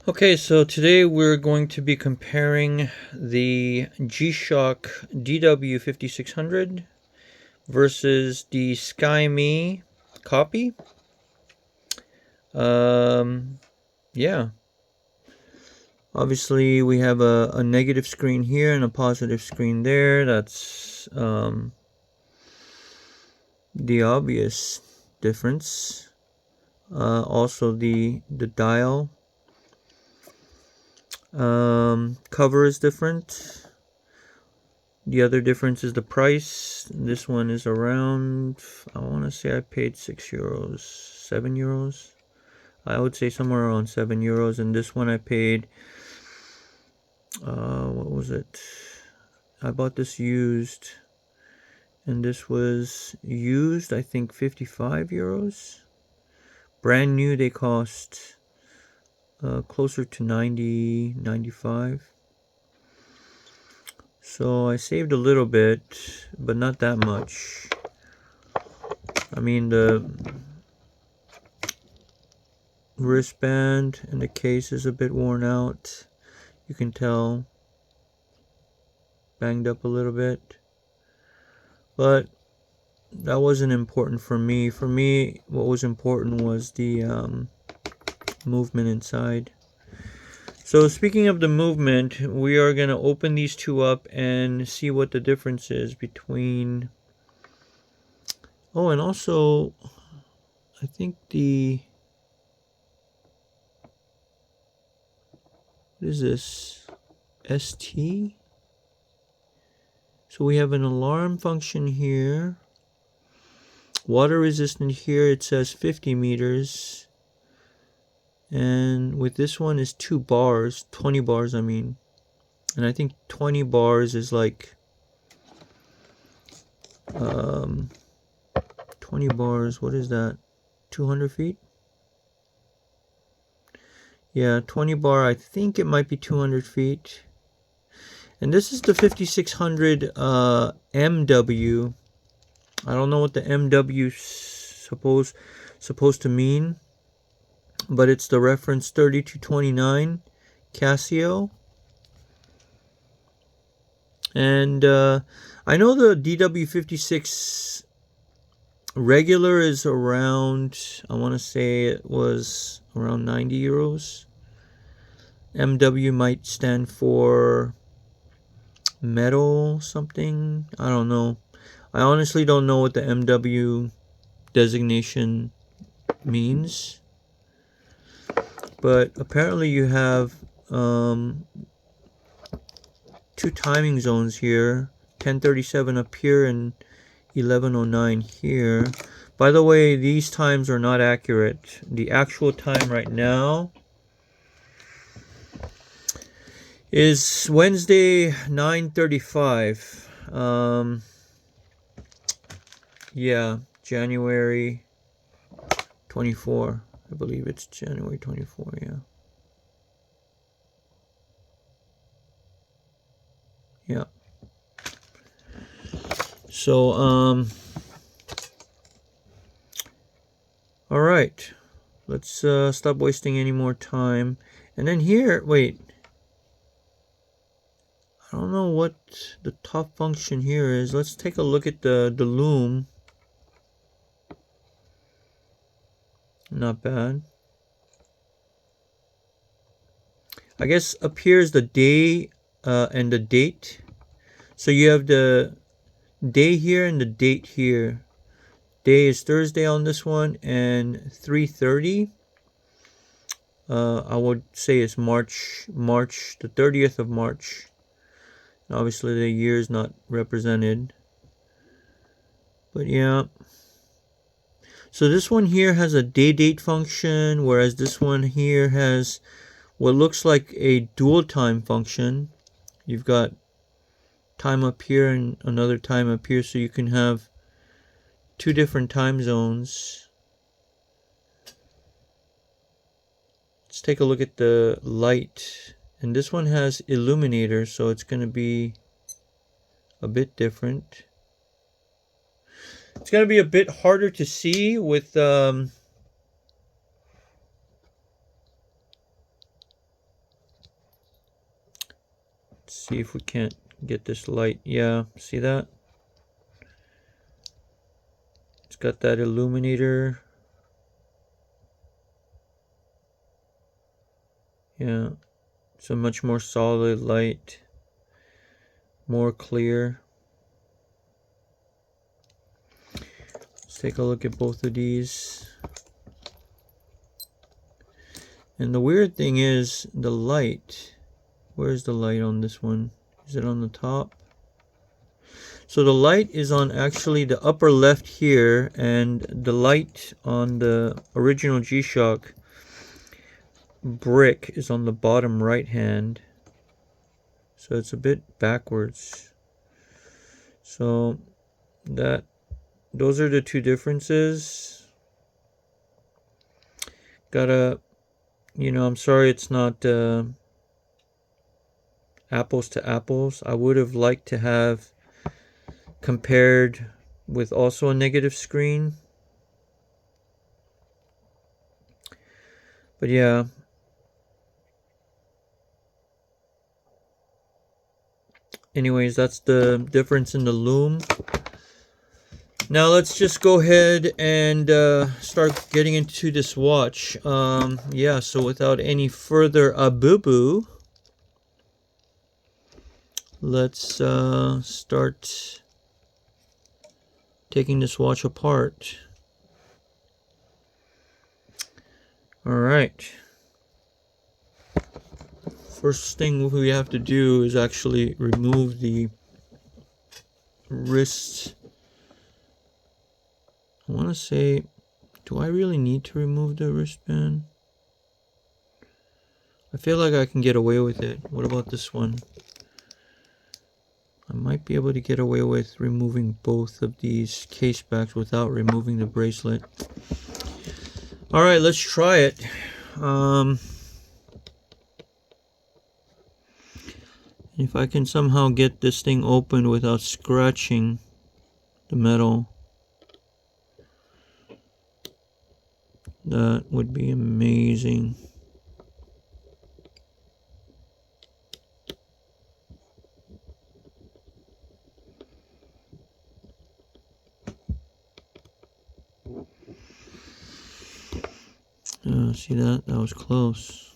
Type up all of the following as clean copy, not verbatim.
Okay, so today we're going to be comparing the G-Shock DW5600 versus the Skmei copy. Um, yeah, obviously we have a negative screen here and a positive screen there. That's the obvious difference. Also the dial cover is different. The other difference is the price. This one is around, I want to say I paid €6, €7. I would say somewhere around €7. And this one I paid, what was it? I bought this used. And this was used, I think, €55. Brand new, they cost closer to 90, 95. So I saved a little bit, but not that much. I mean, the wristband and the case is a bit worn out. You can tell. Banged up a little bit. But that wasn't important for me. For me, what was important was the movement inside. So speaking of the movement, we are going to open these two up and see what the difference is between... Oh, and also, I think what is this? ST? So we have an alarm function here. Water resistant here, it says 50 meters. And with this one is 2 bars, 20 bars I mean. And I think 20 bars is like 20 bars, what is that? 200 feet? Yeah, 20 bar, I think it might be 200 feet. And this is the 5600 MW. I don't know what the MW supposed to mean, but it's the reference 3229 Casio. And I know the DW56 regular is around, I want to say it was around €90. MW might stand for metal something. I don't know. I honestly don't know what the MW designation means. But apparently you have two timing zones here, 10:37 up here and 11:09 here. By the way, these times are not accurate. The actual time right now is Wednesday 9:35. Yeah, January 24. I believe it's January 24, yeah. Yeah. So, all right. Let's stop wasting any more time. And then here, wait. I don't know what the top function here is. Let's take a look at the loom. Not bad. I guess up here is the day and the date. So you have the day here and the date here. Day is Thursday on this one, and 3:30. I would say it's March the 30th of March. Obviously the year is not represented, but yeah. So this one here has a day date function, whereas this one here has what looks like a dual time function. You've got time up here and another time up here, so you can have two different time zones. Let's take a look at the light. And this one has illuminator, so it's going to be a bit different. It's going to be a bit harder to see with see if we can't get this light. Yeah, see that? It's got that illuminator. Yeah, it's a much more solid light, more clear. Let's take a look at both of these. And the weird thing is the light. Where's the light on this one? Is it on the top? So the light is on actually the upper left here, and the light on the original G-Shock brick is on the bottom right hand. So it's a bit backwards. So those are the two differences. Gotta, I'm sorry it's not apples to apples. I would have liked to have compared with also a negative screen. But yeah. Anyways, that's the difference in the loom. Now let's just go ahead and start getting into this watch. Yeah, so without any further ado, let's start taking this watch apart. Alright. First thing we have to do is actually remove the wrist. I want to say, do I really need to remove the wristband? I feel like I can get away with it. What about this one? I might be able to get away with removing both of these case backs without removing the bracelet. Alright, let's try it. If I can somehow get this thing open without scratching the metal, that would be amazing. See that? That was close.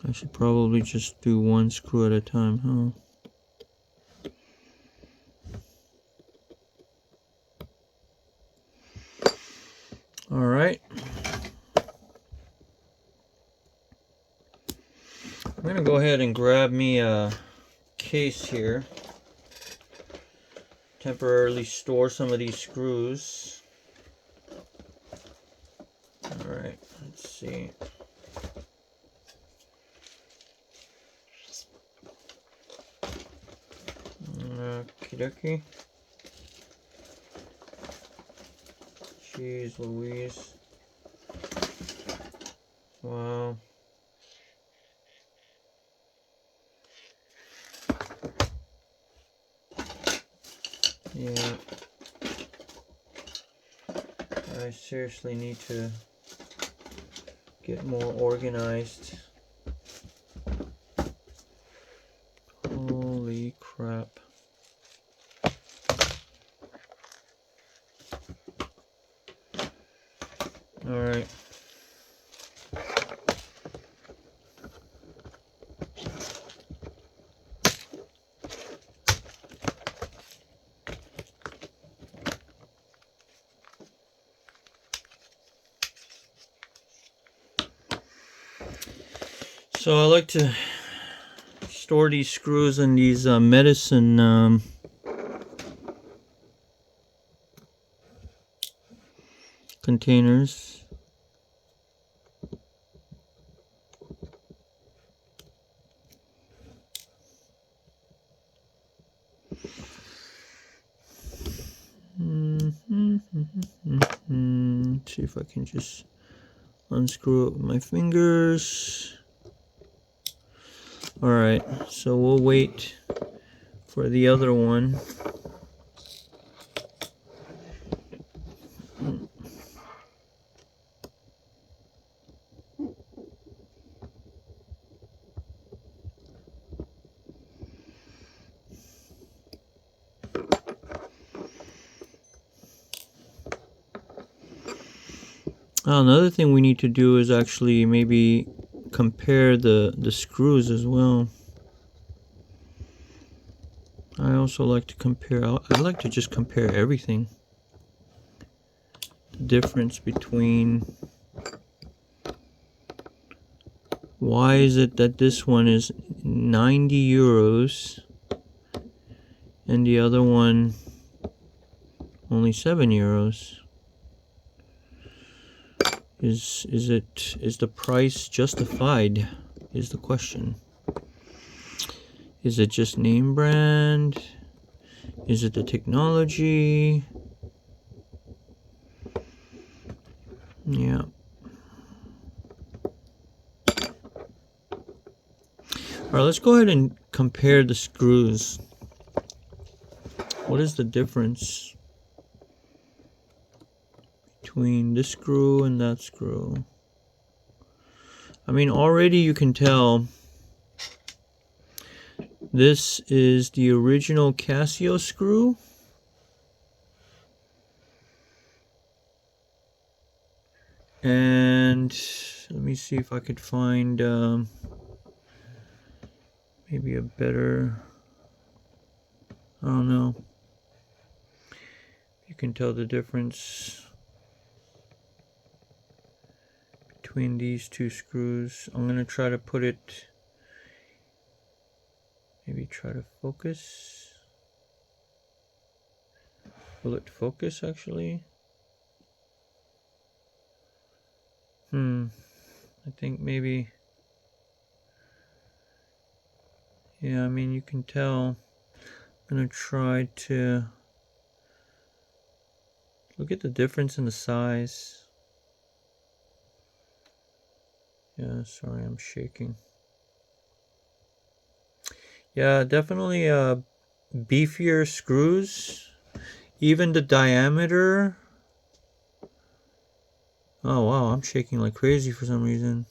I should probably just do one screw at a time, huh? Alright. I'm going to go ahead and grab me a case here. Temporarily store some of these screws. Alright, let's see. Okie dokie. Jeez Louise. Wow. Yeah. I seriously need to get more organized. Holy crap. Alright. So I like to store these screws in these medicine containers. Let's see if if I can just unscrew it with my fingers. Alright, so we'll wait for the other one. Another thing we need to do is actually maybe compare the screws as well. I also like to compare, I like to just compare everything. The difference between, why is it that this one is 90 euros and the other one only 7 euros? Is the price justified, is the question. Is it just name brand? Is it the technology? Yeah. Alright, let's go ahead and compare the screws. What is the difference between this screw and that screw? I mean, already you can tell this is the original Casio screw. And let me see if I could find maybe a better, I don't know. You can tell the difference between these two screws. I'm going to try to put it, maybe try to focus. Will it focus actually? I think maybe, yeah, I mean, you can tell. I'm going to try to look at the difference in the size. Yeah, sorry, I'm shaking. Yeah, definitely beefier screws. Even the diameter. Oh wow, I'm shaking like crazy for some reason.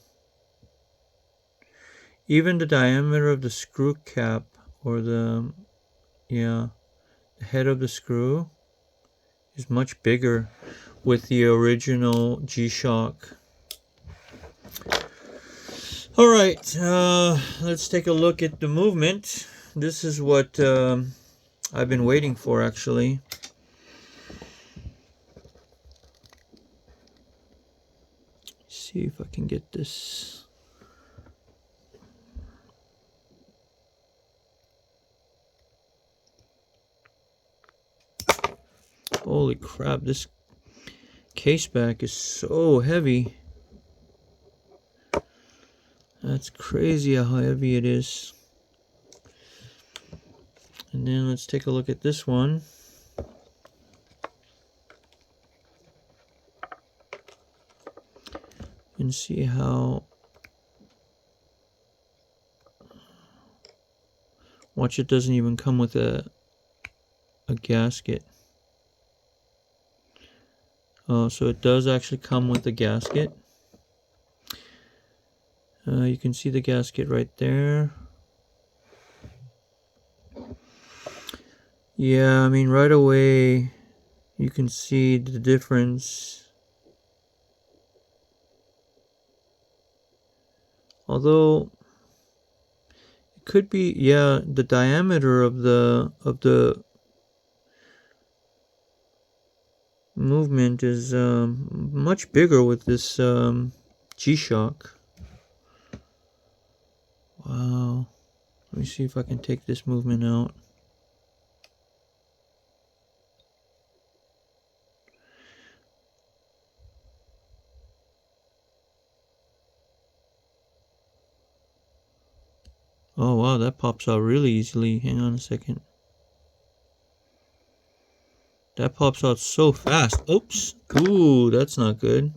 Even the diameter of the screw cap, or the, yeah, the head of the screw is much bigger with the original G-Shock. Alright, let's take a look at the movement. This is what I've been waiting for actually. See if I can get this. Holy crap, this case back is so heavy. That's crazy how heavy it is. And then let's take a look at this one. And see how, watch, it doesn't even come with a gasket. Oh, so it does actually come with a gasket. You can see the gasket right there. Yeah, I mean, right away you can see the difference. Although it could be, yeah, the diameter of the movement is much bigger with this G-Shock. Wow. Let me see if I can take this movement out. Oh wow, that pops out really easily. Hang on a second. That pops out so fast. Oops. Ooh, that's not good.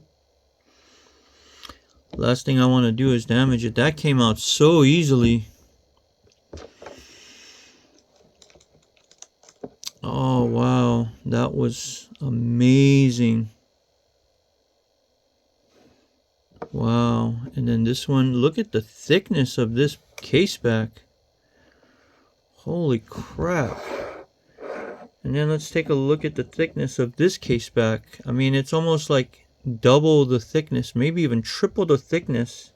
Last thing I want to do is damage it. That came out so easily. Oh, wow. That was amazing. Wow. And then this one, look at the thickness of this case back. Holy crap. And then let's take a look at the thickness of this case back. I mean, it's almost like double the thickness, maybe even triple the thickness.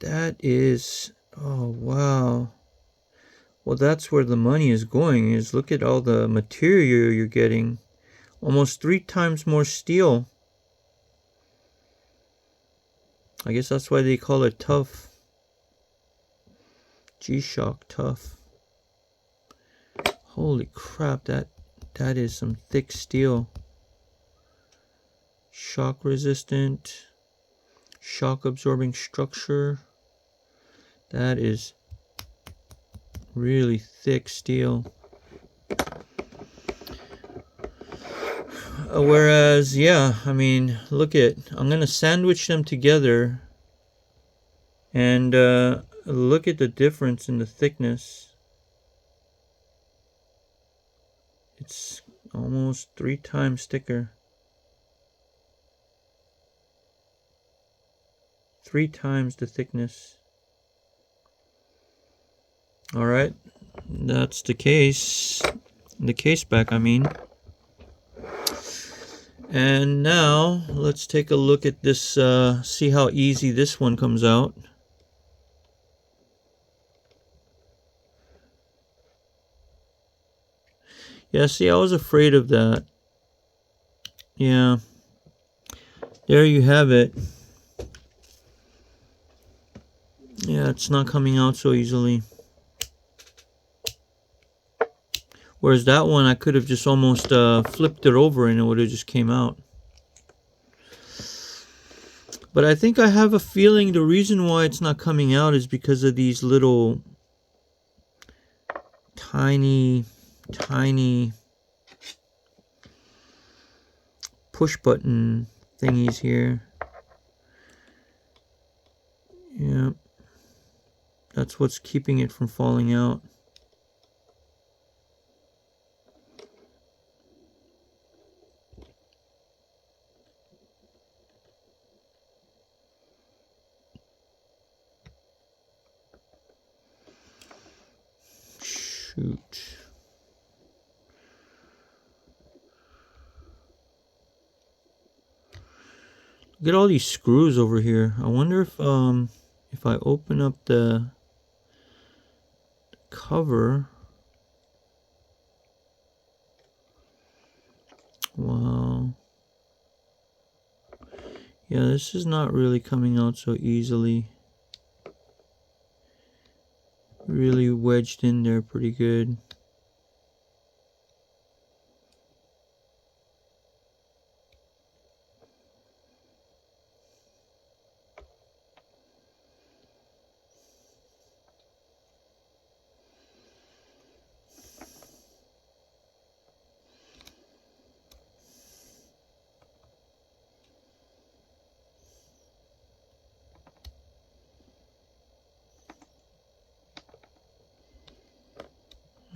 That is, oh wow. Well, that's where the money is going, is look at all the material you're getting. Almost 3 times more steel. I guess that's why they call it tough. G-Shock tough. Holy crap, that is some thick steel. Shock resistant, shock absorbing structure. That is really thick steel. Whereas, yeah, I mean, look at, I'm going to sandwich them together and look at the difference in the thickness. It's almost 3 times thicker. 3 times the thickness. Alright, that's the case. The case back, I mean. And now, let's take a look at this, see how easy this one comes out. Yeah, see, I was afraid of that. Yeah. There you have it. Yeah, it's not coming out so easily. Whereas that one, I could have just almost flipped it over and it would have just came out. But I think I have a feeling the reason why it's not coming out is because of these little tiny push button thingies here. Yeah, that's what's keeping it from falling out. Shoot. Look at all these screws over here. I wonder if I open up the cover. Wow. Yeah, this is not really coming out so easily. Really wedged in there pretty good.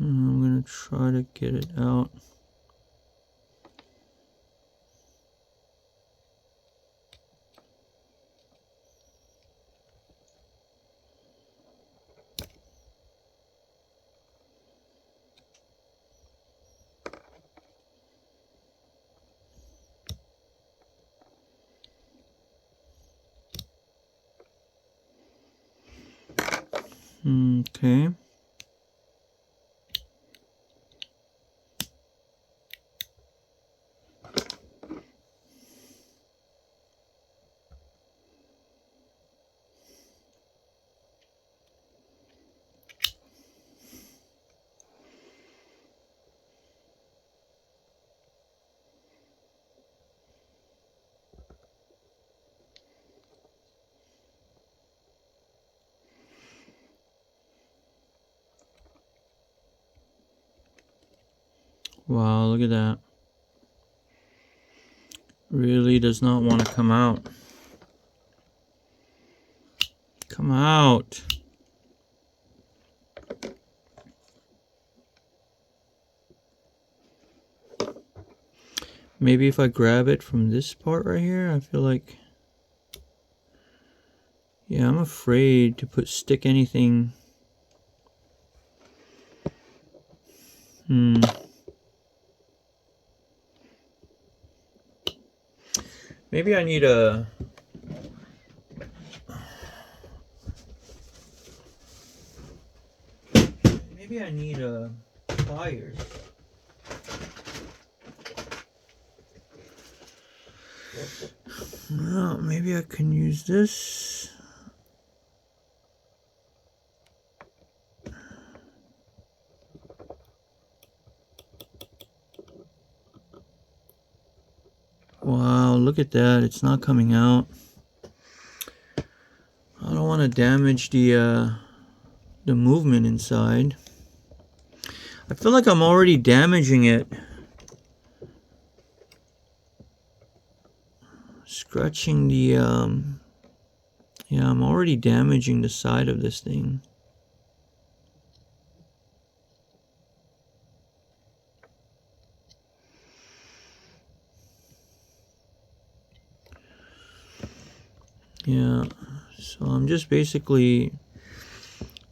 I'm gonna try to get it out. Okay. Wow, look at that. Really does not want to come out. Come out. Maybe if I grab it from this part right here, I feel like... Yeah, I'm afraid to stick anything. Maybe I need a... Maybe I need a pliers. Well, maybe I can use this. Wow, look at that. It's not coming out. I don't want to damage the movement inside. I feel like I'm already damaging it. Scratching the yeah, I'm already damaging the side of this thing. Yeah, so I'm just basically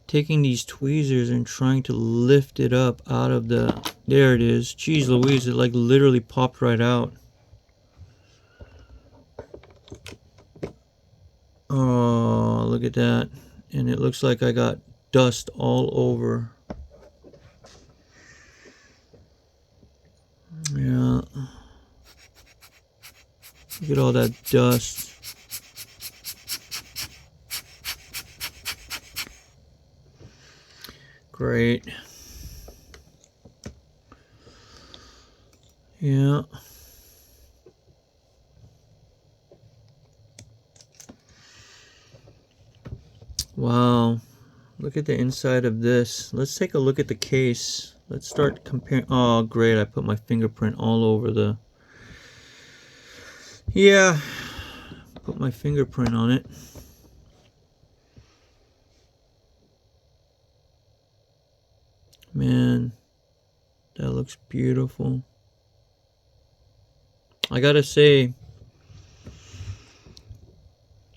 taking these tweezers and trying to lift it up out of the... There it is. Jeez Louise, it like literally popped right out. Oh, look at that. And it looks like I got dust all over. Yeah. Look at all that dust. Great. Yeah. Wow. Look at the inside of this. Let's take a look at the case. Let's start comparing. Oh, great. I put my fingerprint all over the... Yeah. Put my fingerprint on it. Man, that looks beautiful. I gotta say,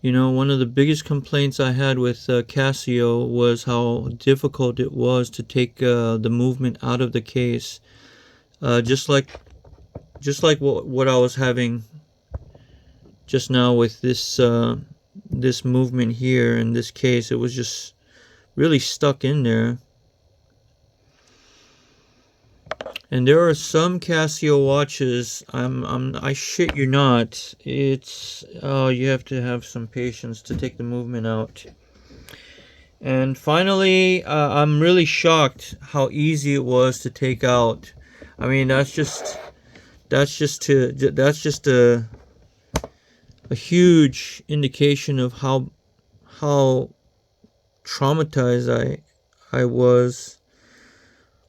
you know, one of the biggest complaints I had with Casio was how difficult it was to take the movement out of the case. Just like what I was having just now with this this movement here in this case. It was just really stuck in there. And there are some Casio watches, I shit you not, it's, oh, you have to have some patience to take the movement out. And finally, I'm really shocked how easy it was to take out. I mean, that's just a huge indication of how traumatized I was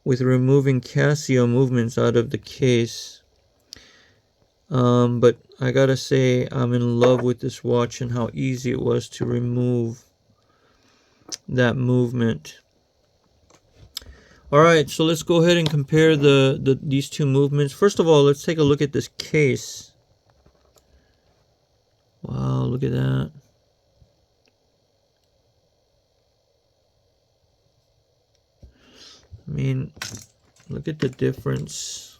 with removing Casio movements out of the case. But I gotta say, I'm in love with this watch and how easy it was to remove that movement. Alright, so let's go ahead and compare these two movements. First of all, let's take a look at this case. Wow, look at that. I mean, look at the difference.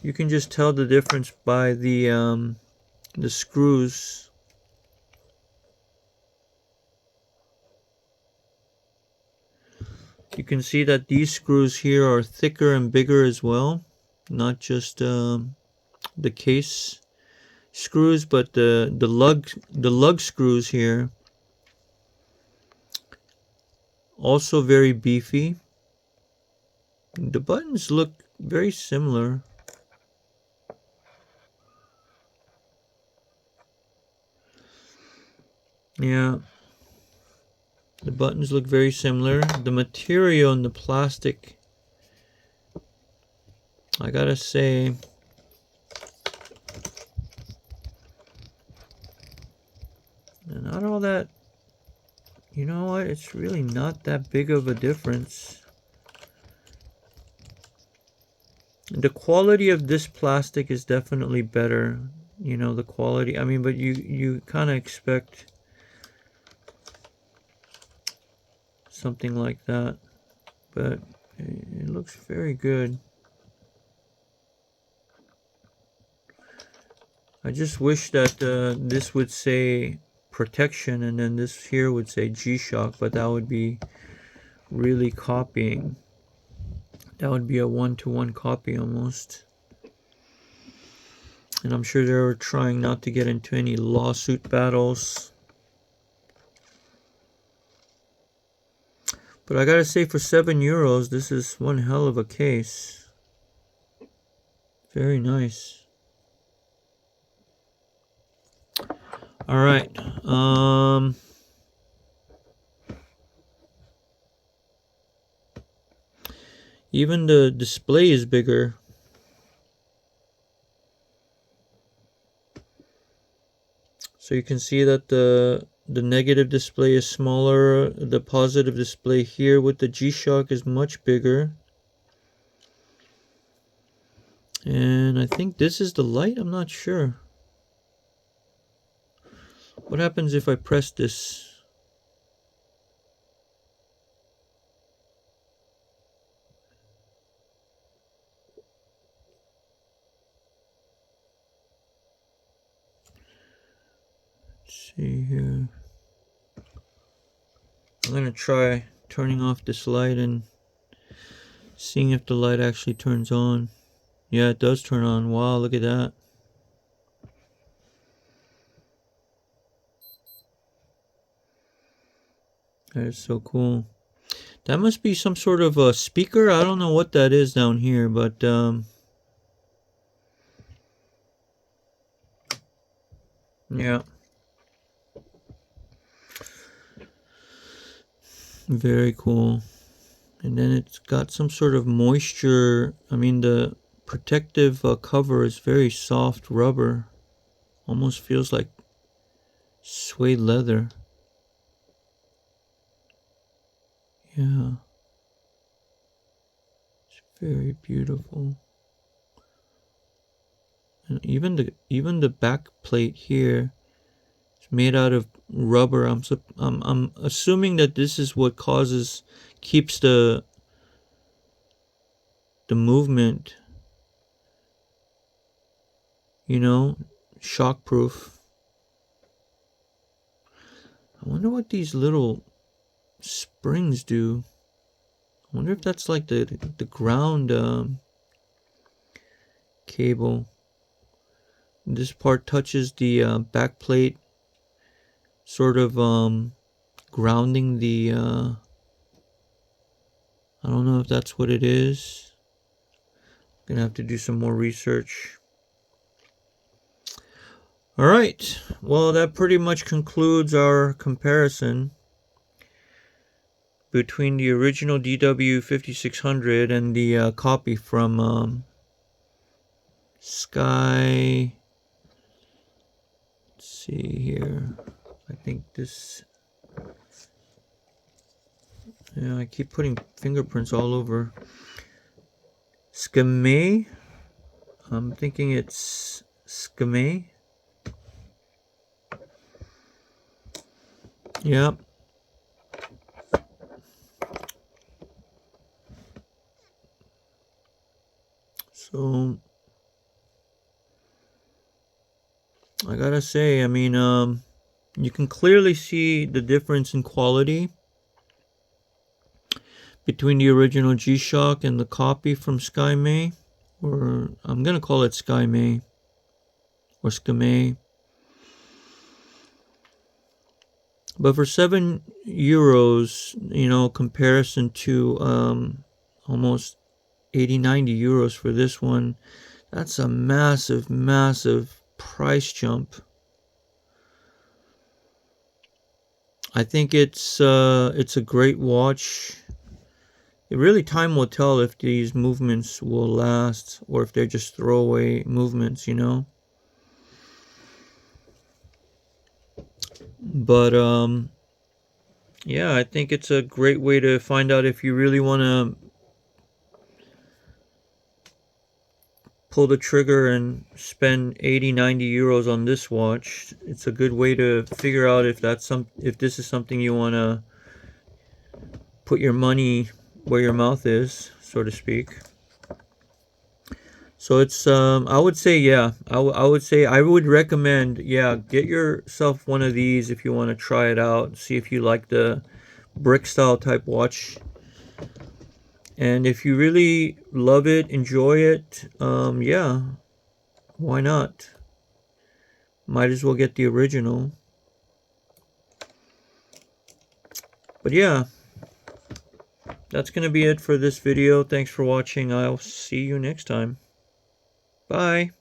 You can just tell the difference by the screws. You can see that these screws here are thicker and bigger as well, not just the case screws, but the lug screws here, also very beefy. The buttons look very similar. Yeah. The buttons look very similar. The material and the plastic, I gotta say, not all that, you know what, it's really not that big of a difference. The quality of this plastic is definitely better. You know, the quality, I mean, but you kind of expect something like that, but it looks very good. I just wish that this would say protection and then this here would say G-Shock, but that would be really copying. That would be a one-to-one copy almost. And I'm sure they're trying not to get into any lawsuit battles. But I gotta say, for €7, this is one hell of a case. Very nice. All right. Even the display is bigger. So you can see that the negative display is smaller. The positive display here with the G-Shock is much bigger. And I think this is the light. I'm not sure. What happens if I press this? Let's see here. I'm going to try turning off this light and seeing if the light actually turns on. Yeah, it does turn on. Wow, look at that. That is so cool. That must be some sort of a speaker. I don't know what that is down here, but yeah. Very cool. And then it's got some sort of moisture. I mean, the protective cover is very soft rubber. Almost feels like suede leather. Yeah. It's very beautiful. And even the back plate here is made out of rubber. I'm assuming that this is what keeps the movement, you know, shockproof. I wonder what these little springs do. I wonder if that's like the ground cable. This part touches the back plate, sort of grounding the I don't know if that's what it is. Gonna have to do some more research. All right, well, that pretty much concludes our comparison between the original DW5600 and the copy from Skmei. Let's see here. I think this. Yeah, I keep putting fingerprints all over. Skmei. I'm thinking it's Skmei. Yep. So I gotta say, I mean, you can clearly see the difference in quality between the original G-Shock and the copy from Skmei, or I'm gonna call it Skmei or Skmei. But for €7, you know, comparison to almost 80-90 euros for this one, that's a massive price jump. I think it's a great watch. Really, time will tell if these movements will last or if they're just throwaway movements, you know. But yeah, I think it's a great way to find out if you really want to pull the trigger and spend 80-90 euros on this watch. It's a good way to figure out if this is something you want to put your money where your mouth is, so to speak. So it's I would say, yeah, I would say I would recommend, yeah, get yourself one of these if you want to try it out, see if you like the brick style type watch. And if you really love it, enjoy it, yeah, why not? Might as well get the original. But yeah, that's going to be it for this video. Thanks for watching. I'll see you next time. Bye.